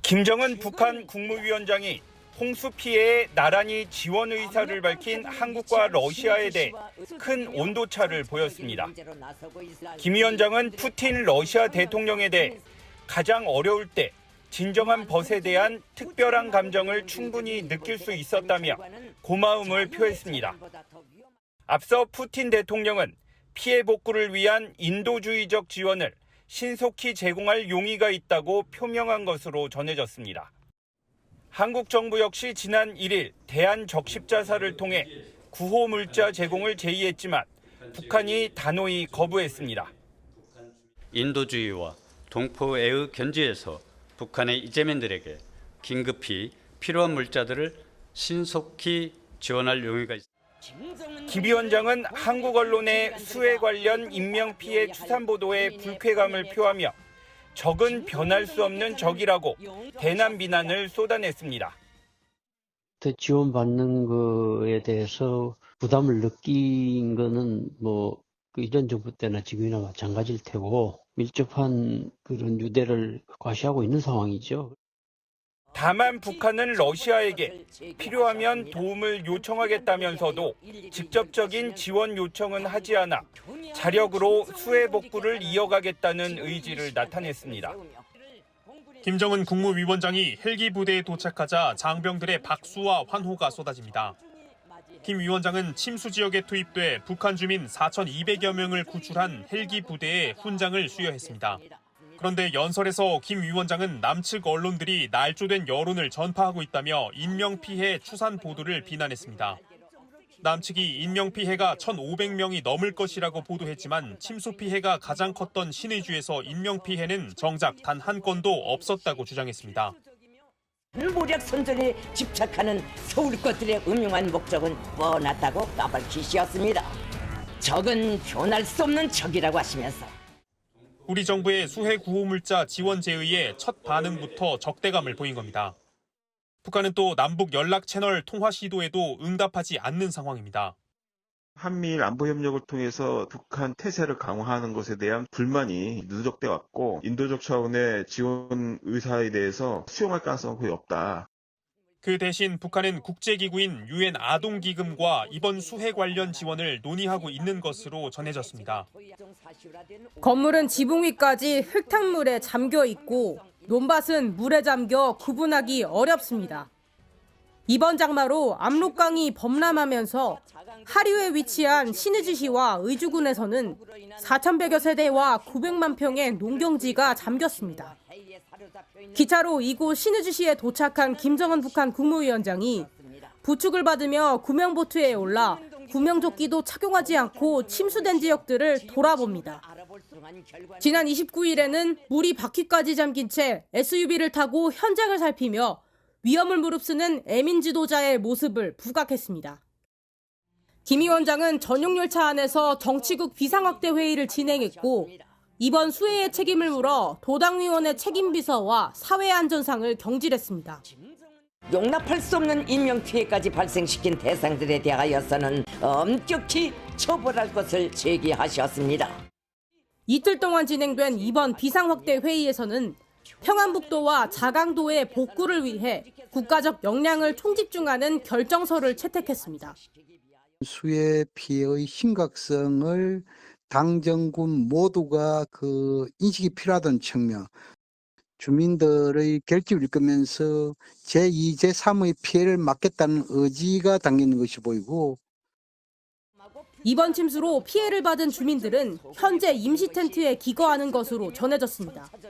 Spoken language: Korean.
김정은 북한 국무위원장이 홍수 피해에 나란히 지원 의사를 밝힌 한국과 러시아에 대해 큰 온도차를 보였습니다. 김 위원장은 푸틴 러시아 대통령에 대해 가장 어려울 때 진정한 벗에 대한 특별한 감정을 충분히 느낄 수 있었다며 고마움을 표했습니다. 앞서 푸틴 대통령은 피해 복구를 위한 인도주의적 지원을 신속히 제공할 용의가 있다고 표명한 것으로 전해졌습니다. 한국 정부 역시 지난 1일 대한적십자사를 통해 구호 물자 제공을 제의했지만 북한이 단호히 거부했습니다. 인도주의와 동포애의 견지에서 북한의 이재민들에게 긴급히 필요한 물자들을 신속히 지원할 용의가 있습니다. 김 위원장은 한국 언론의 수해 관련 인명피해 추산 보도에 불쾌감을 표하며 적은 변할 수 없는 적이라고 대남 비난을 쏟아냈습니다. 지원받는 거에 대해서 부담을 느낀 거는 그 이전 정부 때나 지금이나 마찬가지일 테고 밀접한 그런 유대를 과시하고 있는 상황이죠. 다만 북한은 러시아에게 필요하면 도움을 요청하겠다면서도 직접적인 지원 요청은 하지 않아 자력으로 수해 복구를 이어가겠다는 의지를 나타냈습니다. 김정은 국무위원장이 헬기 부대에 도착하자 장병들의 박수와 환호가 쏟아집니다. 김 위원장은 침수 지역에 투입돼 북한 주민 4,200여 명을 구출한 헬기 부대에 훈장을 수여했습니다. 그런데 연설에서 김 위원장은 남측 언론들이 날조된 여론을 전파하고 있다며 인명피해 추산 보도를 비난했습니다. 남측이 인명피해가 1,500명이 넘을 것이라고 보도했지만 침수 피해가 가장 컸던 신의주에서 인명피해는 정작 단 한 건도 없었다고 주장했습니다. 무력 선전에 집착하는 서울 것들의 음흉한 목적은 뻔하다고 까발키 씌었습니다. 적은 변할 수 없는 적이라고 하시면서 우리 정부의 수해 구호 물자 지원 제의에 첫 반응부터 적대감을 보인 겁니다. 북한은 또 남북 연락 채널 통화 시도에도 응답하지 않는 상황입니다. 한미일 안보협력을 통해서 북한 태세를 강화하는 것에 대한 불만이 누적돼 왔고 인도적 차원의 지원 의사에 대해서 수용할 가능성은 거의 없다. 그 대신 북한은 국제기구인 유엔 아동기금과 이번 수해 관련 지원을 논의하고 있는 것으로 전해졌습니다. 건물은 지붕 위까지 흙탕물에 잠겨 있고 논밭은 물에 잠겨 구분하기 어렵습니다. 이번 장마로 압록강이 범람하면서 하류에 위치한 신의주시와 의주군에서는 4,100여 세대와 900만 평의 농경지가 잠겼습니다. 기차로 이곳 신의주시에 도착한 김정은 북한 국무위원장이 부축을 받으며 구명보트에 올라 구명조끼도 착용하지 않고 침수된 지역들을 돌아봅니다. 지난 29일에는 물이 바퀴까지 잠긴 채 SUV를 타고 현장을 살피며 위험을 무릅쓰는 애민 지도자의 모습을 부각했습니다. 김 위원장은 전용 열차 안에서 정치국 비상확대 회의를 진행했고 이번 수해의 책임을 물어 도당위원회 책임비서와 사회안전상을 경질했습니다. 용납할 수 없는 인명피해까지 발생시킨 대상들에 대하여서는 엄격히 처벌할 것을 제기하셨습니다. 이틀 동안 진행된 이번 비상확대 회의에서는 평안북도와 자강도의 복구를 위해 국가적 역량을 총집중하는 결정서를 채택했습니다. 수해 피해의 심각성을 당정군 모두가 인식이 필요하다는 측면, 주민들의 결집을 이끌면서 제2, 제3의 피해를 막겠다는 의지가 담겨 있는 것이 보이고 이번 침수로 피해를 받은 주민들은 현재 임시 텐트에 기거하는 것으로 전해졌습니다.